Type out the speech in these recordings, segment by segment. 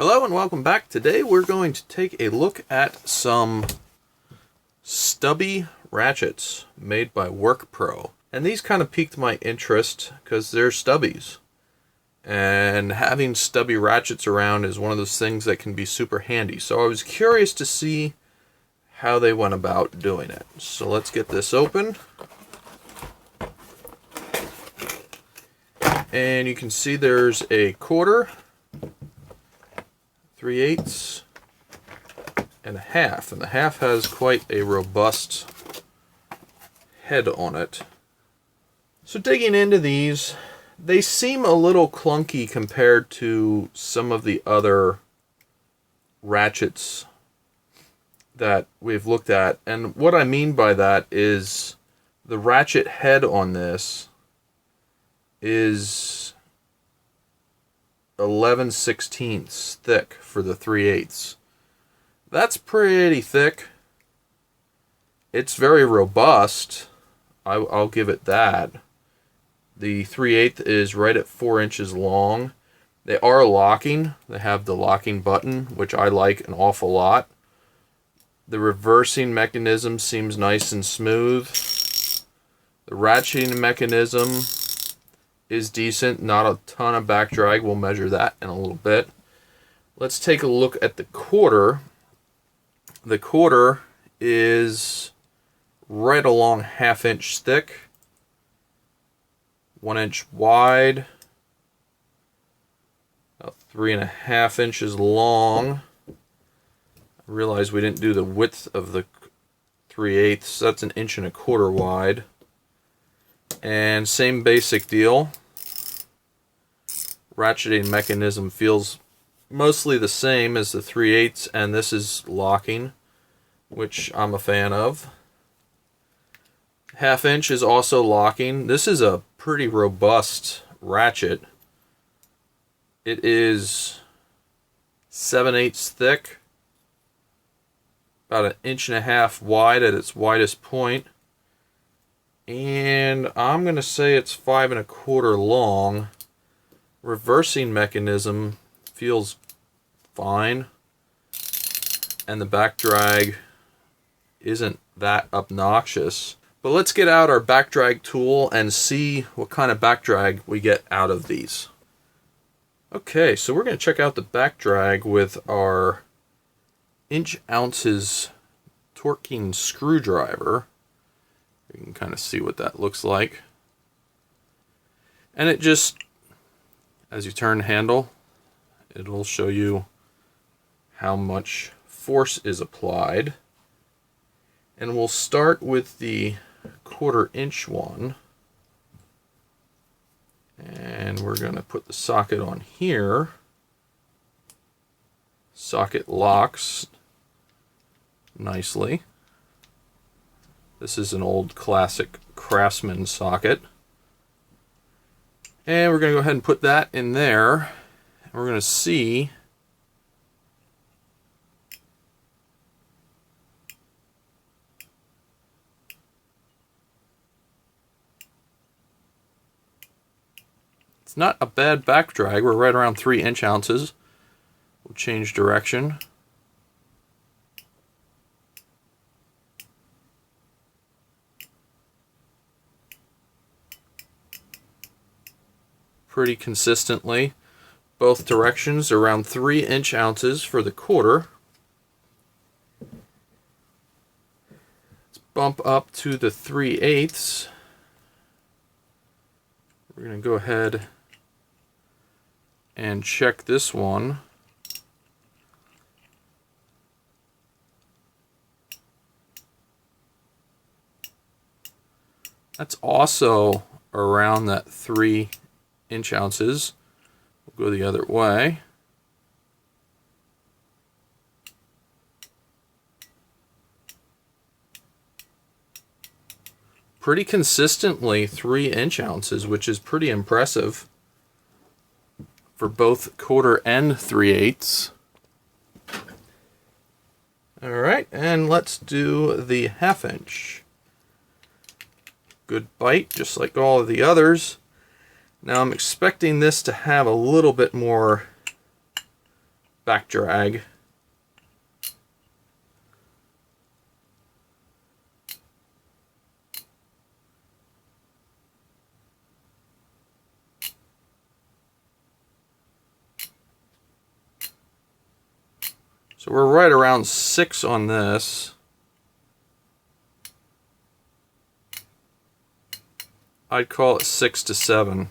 Hello and welcome back. Today we're going to take a look at some stubby ratchets made by WORKPRO. And these kind of piqued my interest because they're stubbies. And having stubby ratchets around is one of those things that can be super handy. So I was curious to see how they went about doing it. So let's get this open. And you can see there's a quarter, 3/8, and a half. And the half has quite a robust head on it. So digging into these, they seem a little clunky compared to some of the other ratchets that we've looked at. And what I mean by that is the ratchet head on this is 11/16 thick for the 3/8. That's pretty thick. It's very robust. I'll give it that. The 3/8 is right at 4 inches long. They are locking. They have the locking button, which I like an awful lot. The reversing mechanism seems nice and smooth. The ratcheting mechanism is decent, not a ton of back drag. We'll measure that in a little bit. Let's take a look at the quarter. The quarter is right along 1/2 inch thick, 1 inch wide, about 3.5 inches long. I realize we didn't do the width of the 3/8. That's 1.25 inches wide. And same basic deal. Ratcheting mechanism feels mostly the same as the 3/8, and this is locking, which I'm a fan of. 1/2 inch is also locking. This is a pretty robust ratchet. It is 7/8 thick, about 1.5 inches wide at its widest point. And I'm going to say it's 5.25 long. Reversing mechanism feels fine. And the back drag isn't that obnoxious. But let's get out our back drag tool and see what kind of back drag we get out of these. Okay, so we're going to check out the back drag with our inch ounces torquing screwdriver. You can kind of see what that looks like. And it just, as you turn the handle, it'll show you how much force is applied. And we'll start with the 1/4 inch one. And we're going to put the socket on here. Socket locks nicely. This is an old classic Craftsman socket. And we're going to go ahead and put that in there. And we're going to see it's not a bad back drag. We're right around 3 inch ounces. We'll change direction. Pretty consistently. Both directions, around 3 inch ounces for the quarter. Let's bump up to the 3/8. We're going to go ahead and check this one. That's also around that 3 inch ounces. We'll go the other way. Pretty consistently 3 inch ounces, which is pretty impressive for both 1/4 and 3/8. Alright, and let's do the 1/2 inch. Good bite, just like all of the others. Now I'm expecting this to have a little bit more back drag. So we're right around 6 on this. I'd call it 6 to 7.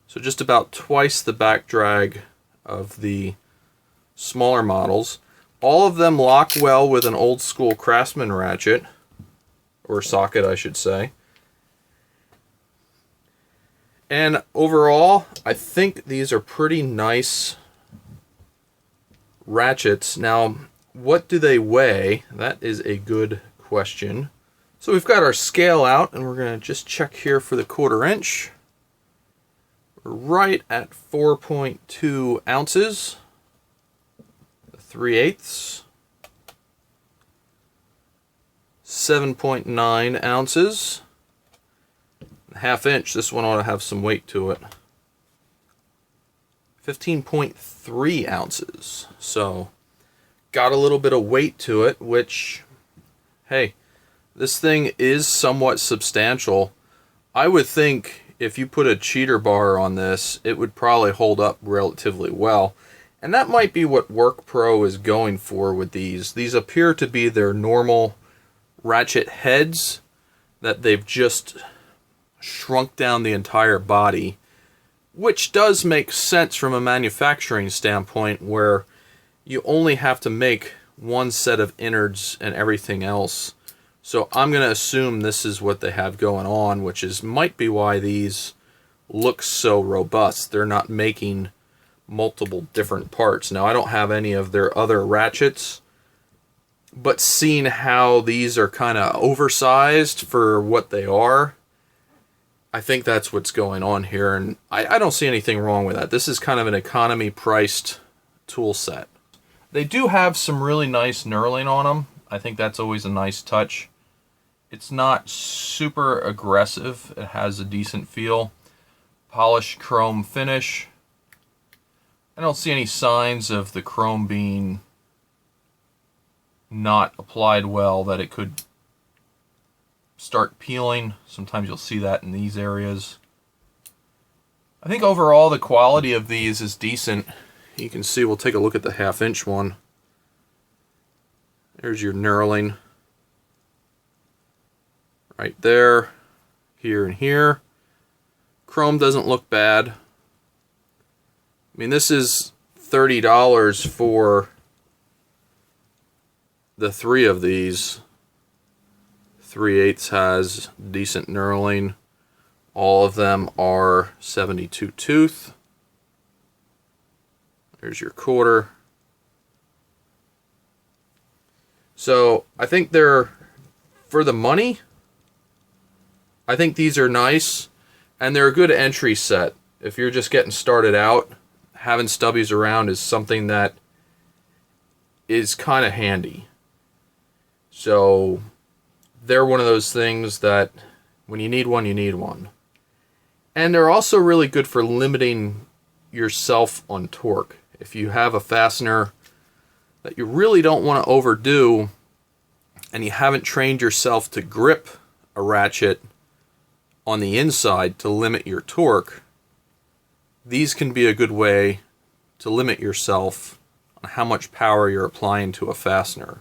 So just about twice the back drag of the smaller models. All of them lock well with an old school Craftsman ratchet, or socket I should say. And overall, I think these are pretty nice ratchets. Now, what do they weigh? That is a good question. So we've got our scale out, and we're going to just check here for the 1/4 inch. We're right at 4.2 ounces. 3/8. 7.9 ounces. 1/2 inch, this one ought to have some weight to it. 15.3 ounces. So, got a little bit of weight to it, which, hey, this thing is somewhat substantial. I would think if you put a cheater bar on this, it would probably hold up relatively well. And that might be what WORKPRO is going for with these. These appear to be their normal ratchet heads that they've just shrunk down the entire body, which does make sense from a manufacturing standpoint, where you only have to make one set of innards and everything else. So I'm going to assume this is what they have going on, which is might be why these look so robust. They're not making multiple different parts. Now, I don't have any of their other ratchets, but seeing how these are kind of oversized for what they are, I think that's what's going on here, and I don't see anything wrong with that. This is kind of an economy-priced tool set. They do have some really nice knurling on them. I think that's always a nice touch. It's not super aggressive. It has a decent feel. Polished chrome finish. I don't see any signs of the chrome being not applied well, that it could start peeling. Sometimes you'll see that in these areas. I think overall the quality of these is decent. You can see, we'll take a look at the 1/2 inch one. There's your knurling. Right there, here and here. Chrome doesn't look bad. I mean, this is $30 for the 3 of these. 3/8 has decent knurling. All of them are 72 tooth. There's your 1/4. So I think they're, for the money, I think these are nice, and they're a good entry set. If you're just getting started out, having stubbies around is something that is kind of handy. So they're one of those things that when you need one, you need one. And they're also really good for limiting yourself on torque. If you have a fastener that you really don't want to overdo, and you haven't trained yourself to grip a ratchet on the inside to limit your torque, these can be a good way to limit yourself on how much power you're applying to a fastener,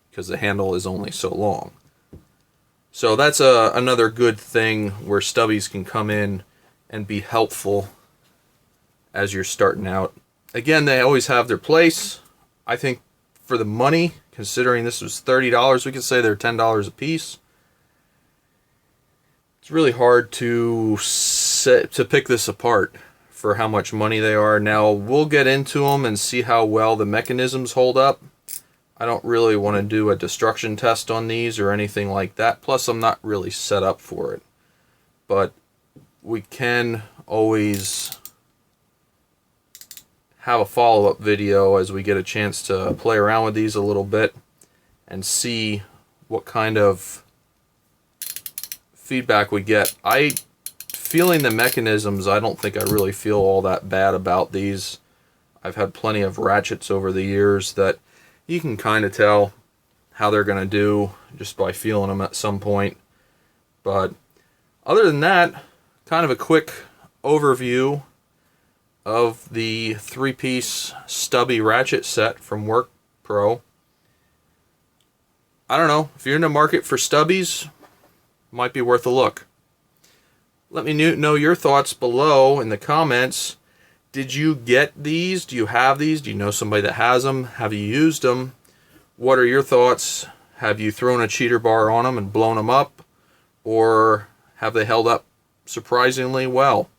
because the handle is only so long. So that's another good thing where stubbies can come in and be helpful as you're starting out. Again, they always have their place. I think for the money, considering this was $30, we could say they're $10 a piece. It's really hard to pick this apart for how much money they are. Now, we'll get into them and see how well the mechanisms hold up. I don't really want to do a destruction test on these or anything like that. Plus, I'm not really set up for it. But we can always have a follow-up video as we get a chance to play around with these a little bit and see what kind of feedback we get. I feeling the mechanisms, I don't think I really feel all that bad about these. I've had plenty of ratchets over the years that you can kind of tell how they're going to do just by feeling them at some point. But other than that, kind of a quick overview of the 3-piece Stubby Ratchet Set from WORKPRO. I don't know, if you're in the market for stubbies, might be worth a look. Let me know your thoughts below in the comments. Did you get these? Do you have these? Do you know somebody that has them? Have you used them? What are your thoughts? Have you thrown a cheater bar on them and blown them up? Or have they held up surprisingly well?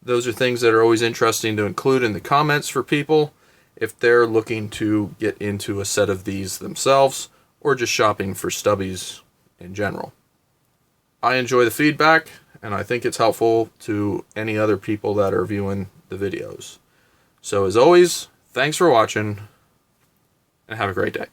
Those are things that are always interesting to include in the comments for people if they're looking to get into a set of these themselves or just shopping for stubbies in general. I enjoy the feedback, and I think it's helpful to any other people that are viewing the videos. So as always, thanks for watching, and have a great day.